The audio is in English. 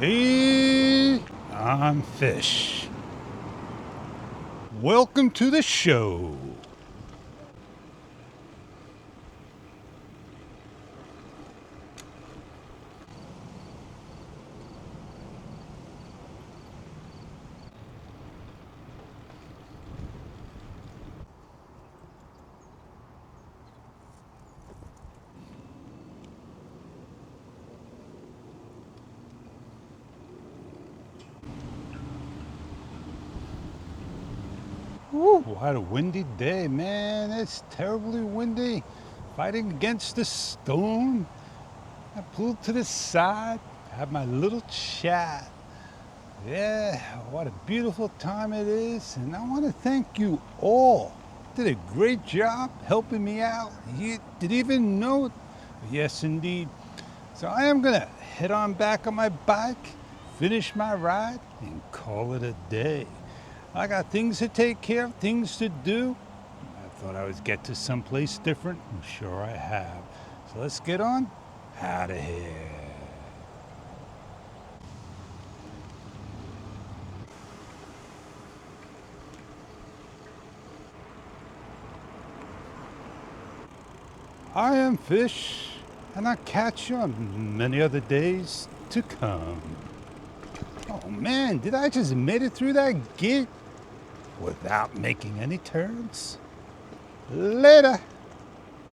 Hey, I'm Fish. Welcome to the show. Woo, what a windy day, man. It's terribly windy. Fighting against the storm. I pulled to the side, had my little chat. Yeah, what a beautiful time it is. And I want to thank you all. Did a great job helping me out. You didn't even know it. Yes, indeed. So I am going to head on back on my bike, finish my ride, and call it a day. I got things to take care of, things to do. I thought I would get to someplace different. I'm sure I have. So let's get on out of here. I am Fish, and I'll catch you on many other days to come. Oh man, did I just made it through that gate without making any turns? Later.